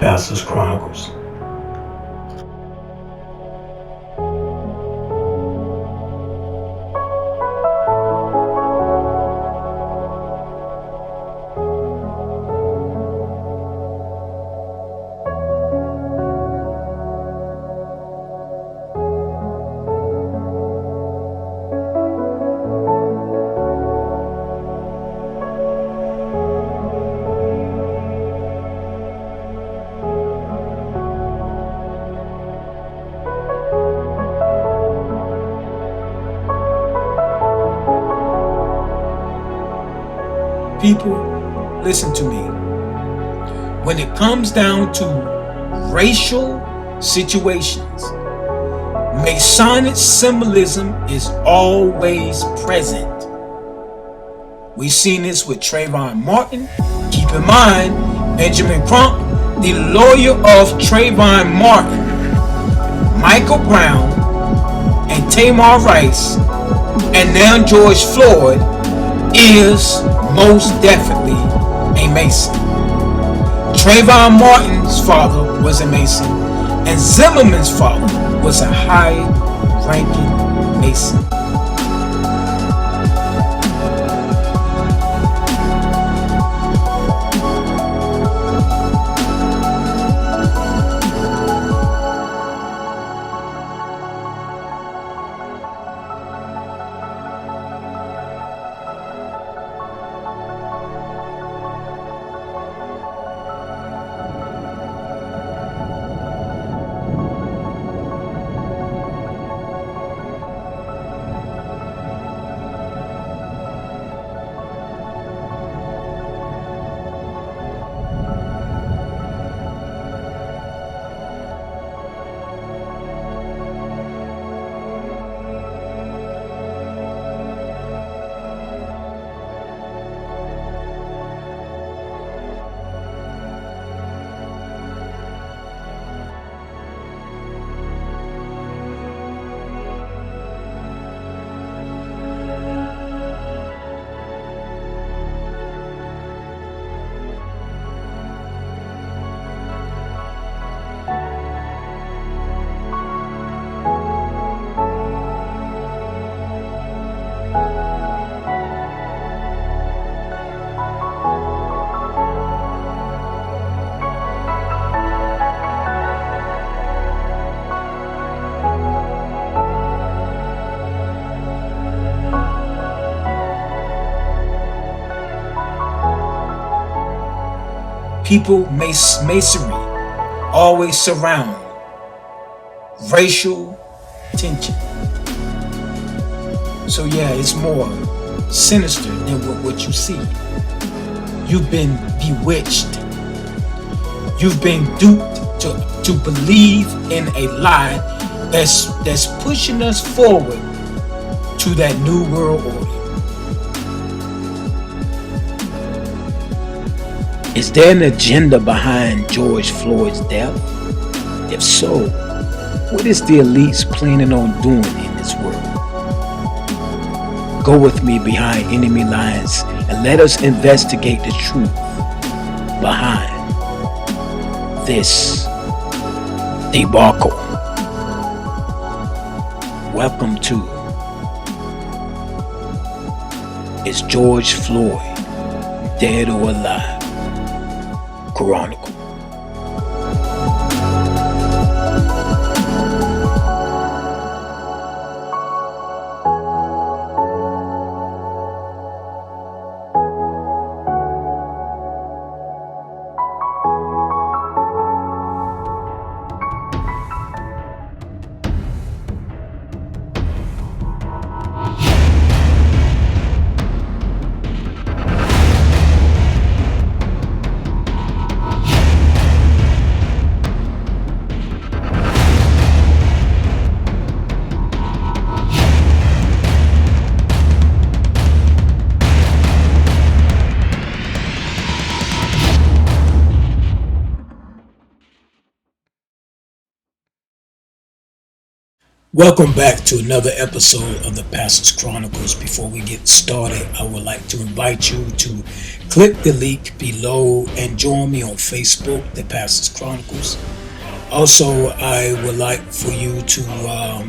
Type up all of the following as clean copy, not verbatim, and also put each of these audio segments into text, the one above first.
Pastor's Chronicles. People, listen to me. When it comes down to racial situations, Masonic symbolism is always present. We've seen this with Trayvon Martin. Keep in mind, Benjamin Crump, the lawyer of Trayvon Martin, Michael Brown, and Tamir Rice, and now George Floyd, is most definitely a Mason. Trayvon Martin's father was a Mason, and Zimmerman's father was a high-ranking Mason. People, masonry always surround racial tension. So yeah, it's more sinister than what you see. You've been bewitched. You've been duped to believe in a lie that's pushing us forward to that new world order. Is there an agenda behind George Floyd's death? If so, what is the elites planning on doing in this world? Go with me behind enemy lines and let us investigate the truth behind this debacle. Welcome to Is George Floyd Dead or Alive? Chronicle. Welcome back to another episode of the Pastor's Chronicles. Before we get started, I would like to invite you to click the link below and join me on Facebook, the Pastor's Chronicles. Also, I would like for you to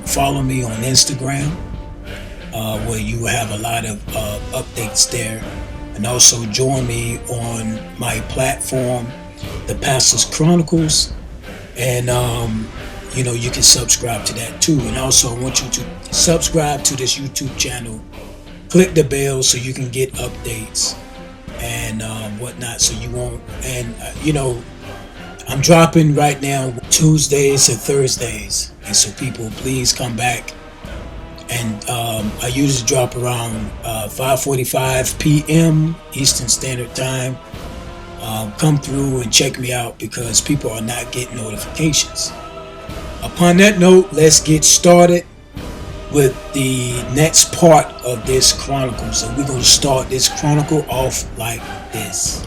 follow me on Instagram, where you will have a lot of updates there. And also join me on my platform, the Pastor's Chronicles. And you can subscribe to that too. And also I want you to subscribe to this YouTube channel. Click the bell so you can get updates and whatnot, so you won't. And I'm dropping right now Tuesdays and Thursdays, and so people, please come back. And I usually drop around 5:45 p.m. Eastern Standard Time. Come through and check me out, because people are not getting notifications. Upon that note, let's get started with the next part of this chronicle. So we're going to start this chronicle off like this.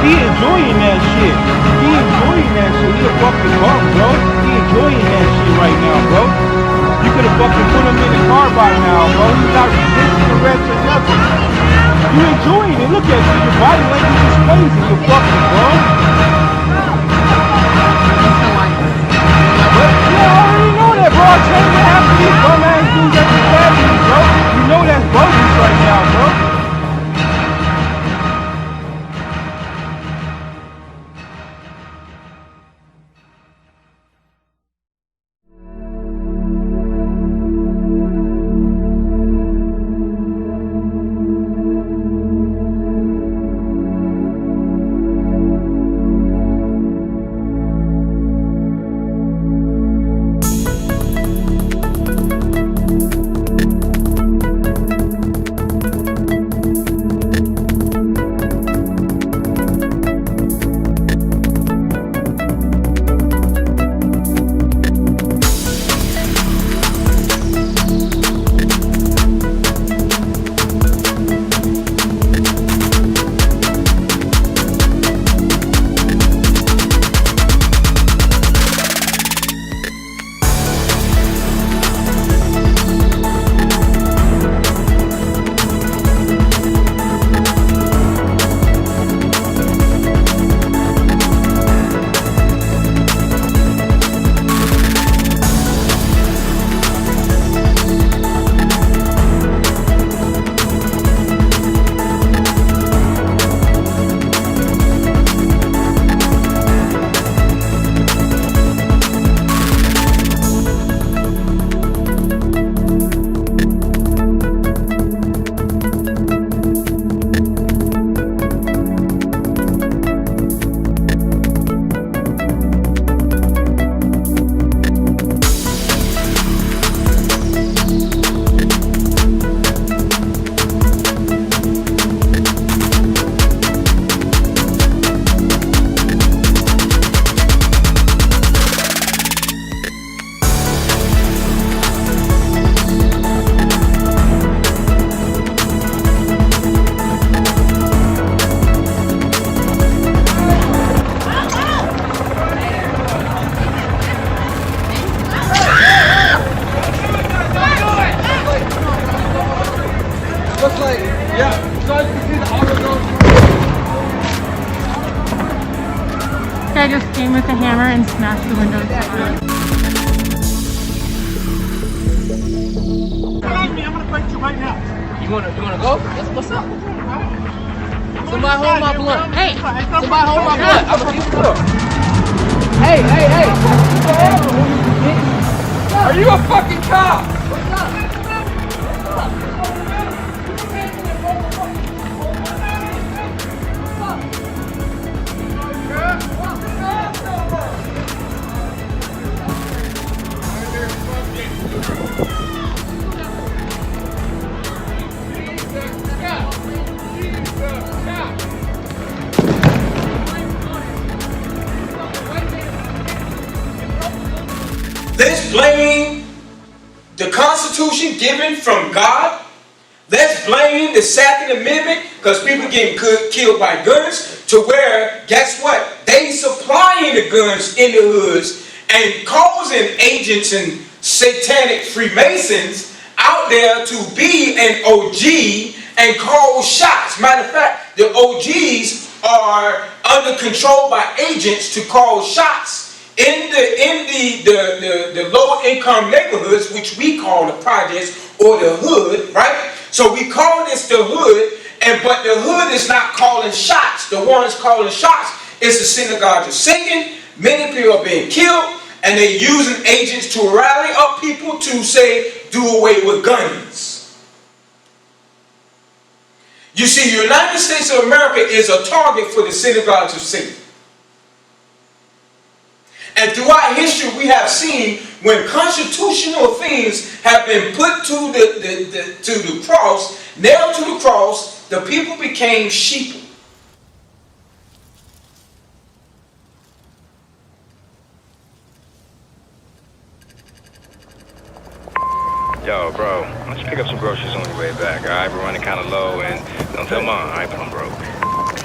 He enjoying that shit. He enjoying that about now, bro. You're not resisting arrest or nothing. You enjoying it. Look at you. Your body language is crazy. You're fucking, bro. But, yeah, I already know that, bro. I train with half of these bum ass dudes at the academy, bro. You know that's bogus right now, bro. Looks like, yeah, so you can see the auto going Guy just came with a hammer and smashed the windows. I'm gonna fight you right now. You wanna go? What's up? Somebody hold my blunt. Hey! Somebody hold my blunt. I'm gonna keep it up. Hey! Are you a fucking cop? What's up? Let's blame the Constitution given from God. Let's blame the Second Amendment because people getting killed by guns to where, guess what? They supplying the guns in the hoods and causing agents and satanic Freemasons out there to be an OG and call shots. Matter of fact, the OGs are under control by agents to call shots in the lower income neighborhoods, which we call the projects or the hood, right? So we call this the hood, but the hood is not calling shots. The ones calling shots is the synagogue of Satan. Many people are being killed, and they're using agents to rally up people to say, do away with guns. You see, the United States of America is a target for the synagogues of Satan. And throughout history, we have seen when constitutional things have been put to the cross, nailed to the cross, the people became sheep. Yo, bro, why don't you pick up some groceries on your way back, alright? We're running kind of low, and don't tell Mom, alright, but I'm broke.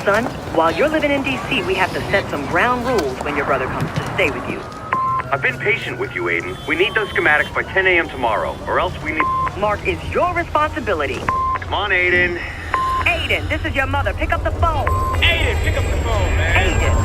Son, while you're living in D.C., we have to set some ground rules when your brother comes to stay with you. I've been patient with you, Aiden. We need those schematics by 10 a.m. tomorrow, or else we need... Mark, is your responsibility. Come on, Aiden. Aiden, this is your mother. Pick up the phone. Aiden, pick up the phone, man. Aiden.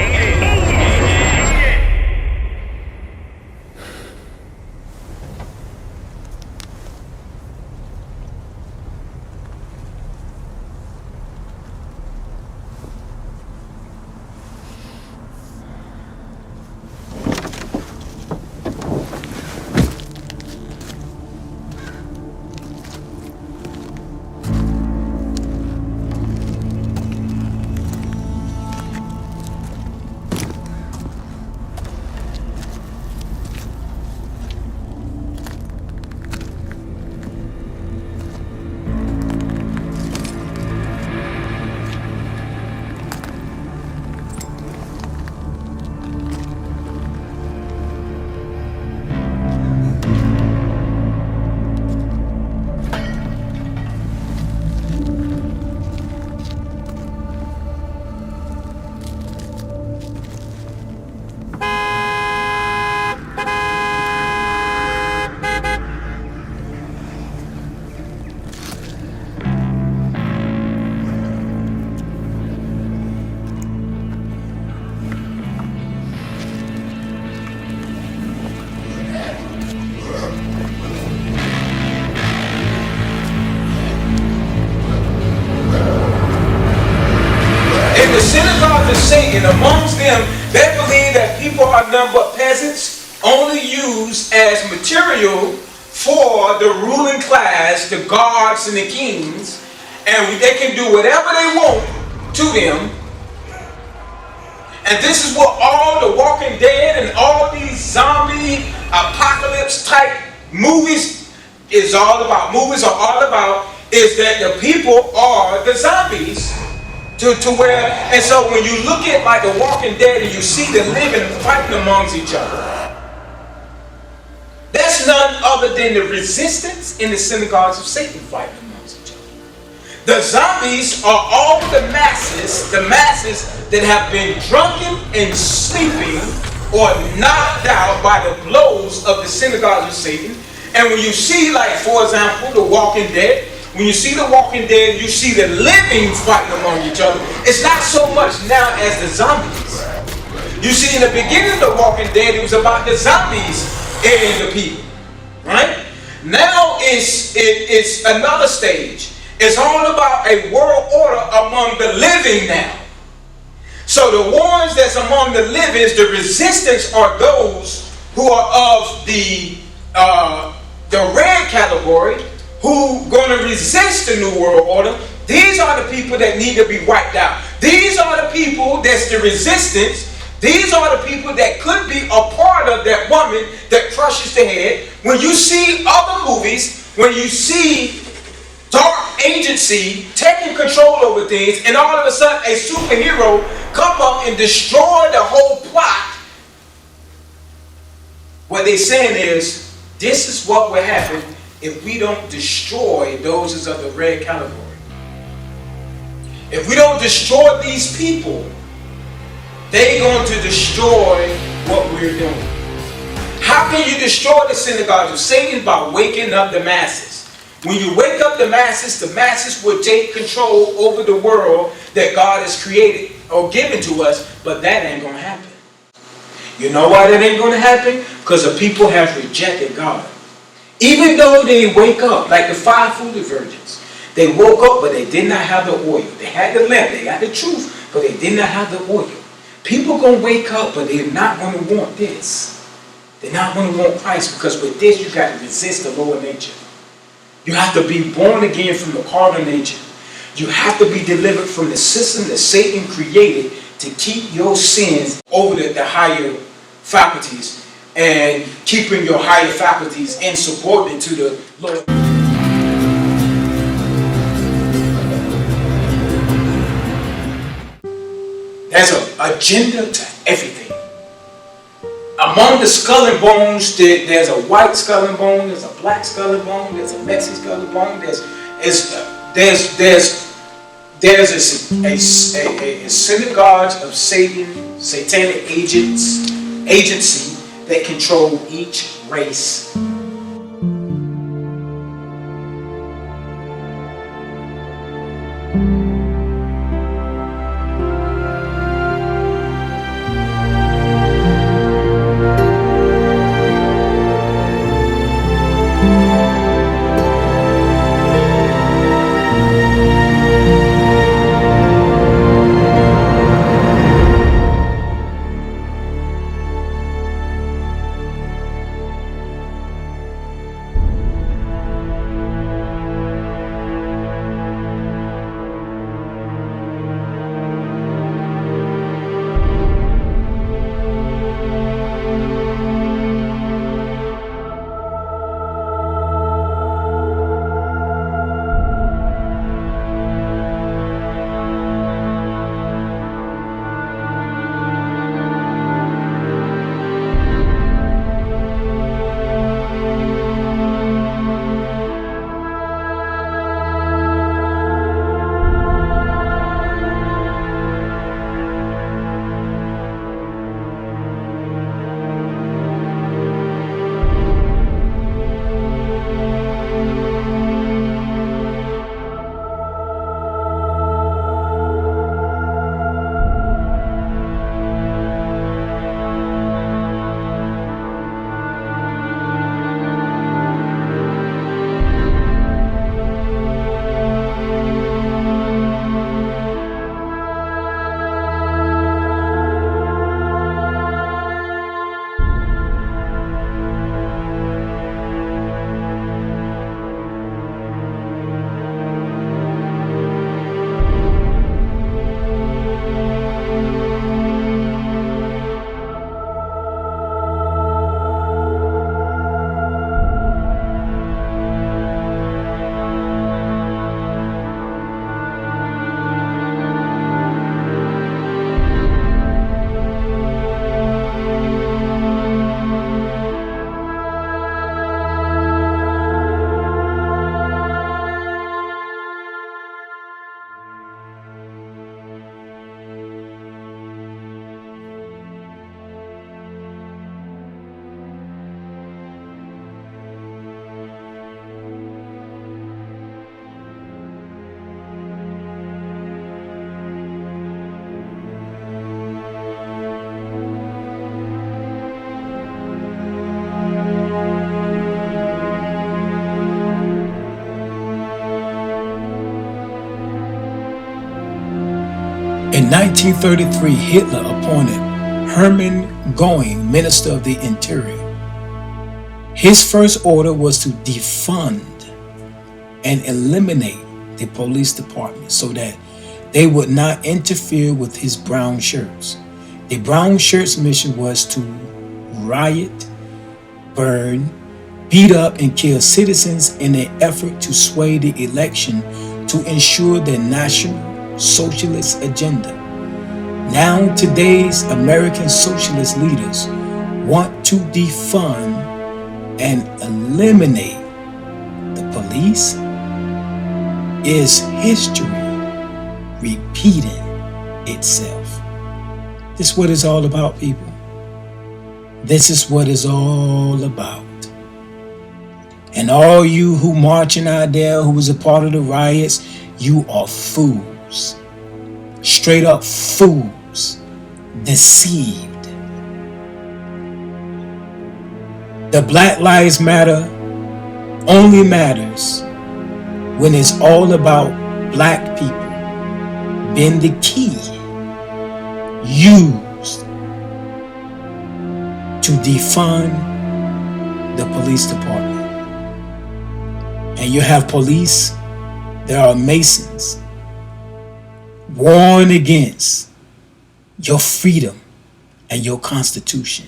The synagogue of Satan, amongst them, they believe that people are none but peasants, only used as material for the ruling class, the guards and the kings, and they can do whatever they want to them. And this is what all the Walking Dead and all these zombie apocalypse type movies is all about. Movies are all about is that the people are the zombies. To where, and so when you look at like the Walking Dead and you see them living fighting amongst each other, that's none other than the resistance in the synagogues of Satan fighting amongst each other. The zombies are all the masses that have been drunken and sleeping or knocked out by the blows of the synagogues of Satan. And when you see, like for example, the Walking Dead, when you see the Walking Dead, you see the living fighting among each other. It's not so much now as the zombies. You see, in the beginning of the Walking Dead, it was about the zombies and the people, right? Now it's another stage. It's all about a world order among the living now. So the ones that's among the living, the resistance are those who are of the red category, who going to resist the New World Order. These are the people that need to be wiped out. These are the people that's the resistance. These are the people that could be a part of that woman that crushes the head. When you see other movies, when you see dark agency taking control over things, and all of a sudden a superhero come up and destroy the whole plot, what they're saying is, this is what will happen if we don't destroy those of the red category. If we don't destroy these people, they're going to destroy what we're doing. How can you destroy the synagogues of Satan? By waking up the masses. When you wake up the masses will take control over the world that God has created or given to us, but that ain't going to happen. You know why that ain't going to happen? Because the people have rejected God. Even though they wake up, like the 5 foolish virgins, they woke up, but they did not have the oil. They had the lamp, they got the truth, but they did not have the oil. People going to wake up, but they're not going to want this. They're not going to want Christ, because with this, you got to resist the lower nature. You have to be born again from the carnal nature. You have to be delivered from the system that Satan created to keep your sins over the higher faculties, and keeping your higher faculties insubordinate to the Lord. There's an agenda to everything. Among the skull and bones, there's a white skull and bone, there's a black skull and bone, there's a Mexican skull and bone, there's a synagogue of Satan, satanic agency that control each race. In 1933, Hitler appointed Hermann Göring Minister of the Interior. His first order was to defund and eliminate the police department so that they would not interfere with his brown shirts. The brown shirts' mission was to riot, burn, beat up, and kill citizens in an effort to sway the election to ensure their National Socialist agenda. Now, today's American socialist leaders want to defund and eliminate the police. Is history repeating itself? This is what it's all about, people. This is what it's all about. And all you who marching out there, who was a part of the riots, you are fools. Straight up fools. Deceived. The Black Lives Matter only matters when it's all about black people being the key used to defund the police department. And you have police, there are Masons, warn against your freedom and your Constitution.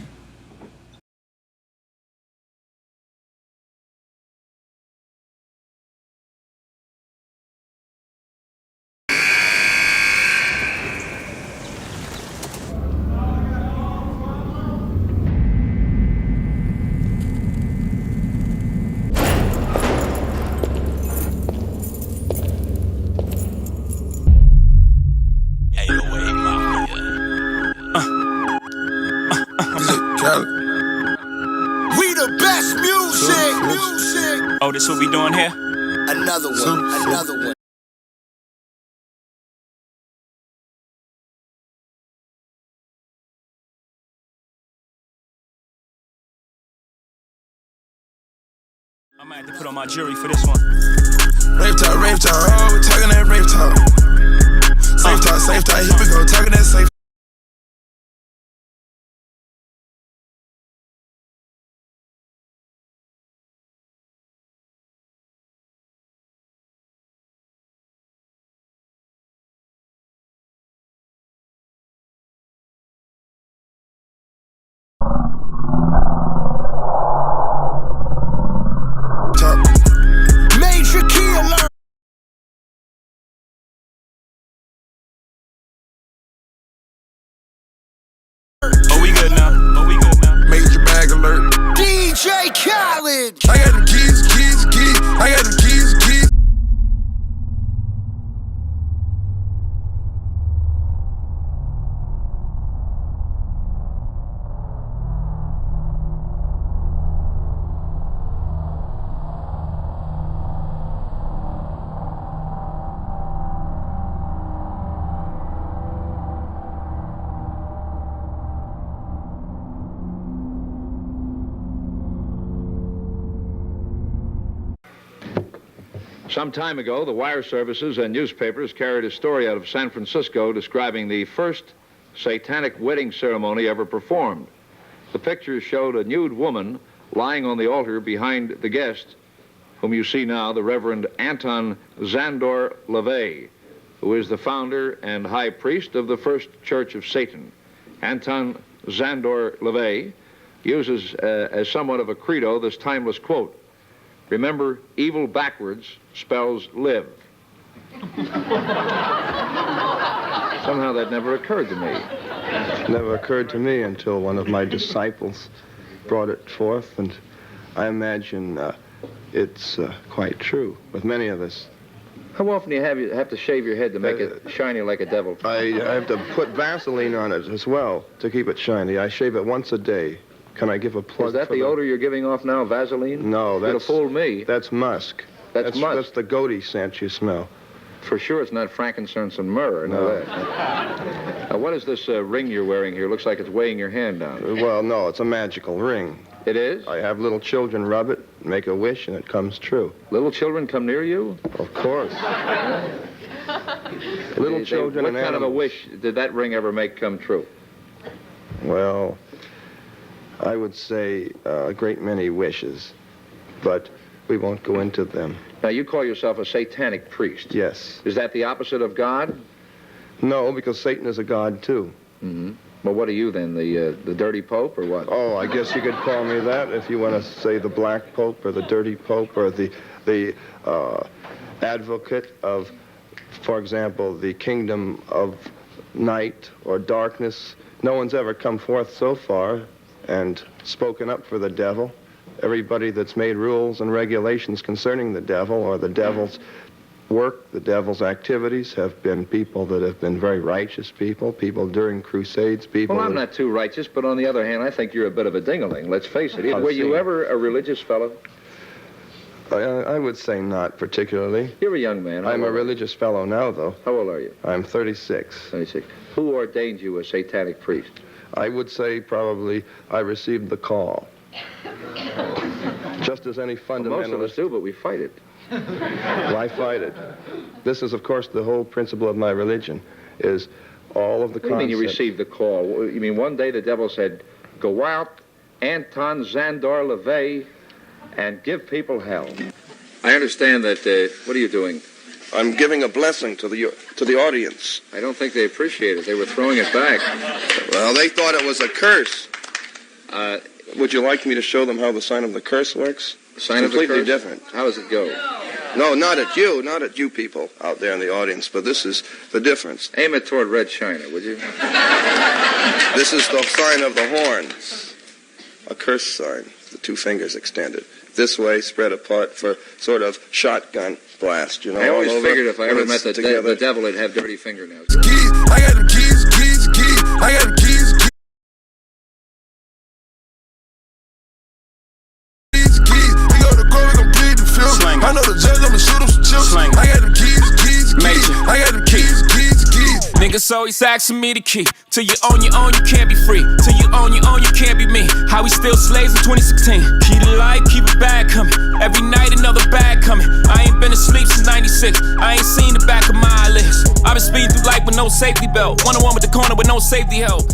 the best music. Oh, this what we doing here? Another one. I might have to put on my jewelry for this one. Rave talk, oh, talking that rave talk. Safe talk, here we go, talking that safe. Major key alert. Oh, we good now. Major bag alert. DJ Khaled. I got them keys. I got them keys. Some time ago, the wire services and newspapers carried a story out of San Francisco describing the first satanic wedding ceremony ever performed. The pictures showed a nude woman lying on the altar behind the guest, whom you see now, the Reverend Anton Szandor LaVey, who is the founder and high priest of the First Church of Satan. Anton Szandor LaVey uses as somewhat of a credo this timeless quote: "Remember, evil backwards spells live." Somehow that never occurred to me. Never occurred to me until one of my disciples brought it forth, and I imagine it's quite true with many of us. How often do you have to shave your head to make it shiny like a devil? I have to put Vaseline on it as well to keep it shiny. I shave it once a day. Can I give a plug? Is that the odor you're giving off now, Vaseline? No, It'll fool me. That's musk. That's musk. That's the goatee scent you smell. For sure it's not frankincense and myrrh. I know that. Now, what is this ring you're wearing here? Looks like it's weighing your hand down. Well, no, it's a magical ring. It is? I have little children rub it, make a wish, and it comes true. Little children come near you? Of course. Little children what and kind animals. of a wish did that ring ever make come true? Well, I would say a great many wishes, but we won't go into them. Now, you call yourself a satanic priest. Yes. Is that the opposite of God? No, because Satan is a god, too. Mm-hmm. Well, what are you, then? The dirty pope, or what? Oh, I guess you could call me that if you want to say the black pope or the dirty pope or the advocate of, for example, the kingdom of night or darkness. No one's ever come forth so far and spoken up for the devil. Everybody that's made rules and regulations concerning the devil or the devil's work, the devil's activities, have been people that have been very righteous people during crusades, people... Well, I'm not too righteous, but on the other hand, I think you're a bit of a ding-a-ling, let's face it. Were you ever a religious fellow? I would say not particularly. You're a young man. I'm a religious fellow now, though. How old are you? I'm 36. 36. Who ordained you a satanic priest? I would say probably I received the call. Just as any fundamentalist... Well, most of us do, but we fight it. Well, I fight it. This is, of course, the whole principle of my religion, is all of the concepts... What do you mean you received the call? You mean one day the devil said, "Go out, Anton Szandor LaVey, and give people hell"? I understand that... what are you doing? I'm giving a blessing to the audience. I don't think they appreciate it. They were throwing it back. Well, they thought it was a curse. Would you like me to show them how the sign of the curse works? Sign of the curse? Completely different. How does it go? No, not at you people out there in the audience, but this is the difference. Aim it toward Red China, would you? This is the sign of the horn. A curse sign, the two fingers extended. This way, spread apart for sort of shotgun blast, you know. I always all over, figured if I ever met the devil, he'd have dirty fingernails. Keys, I got them keys. I got them keys. I'ma shoot him some chips. Slang. I got them keys, keys, keys. Major. I got them keys, keys, keys. Niggas always asking me the key. Till you own your own, you can't be free. Till you own your own, you can't be me. How we still slaves in 2016. Keep the light, keep it bad coming. Every night another bag coming. I ain't been asleep since 96. I ain't seen the back of my eyelids. I've been speeding through life with no safety belt. 101 with the corner with no safety help.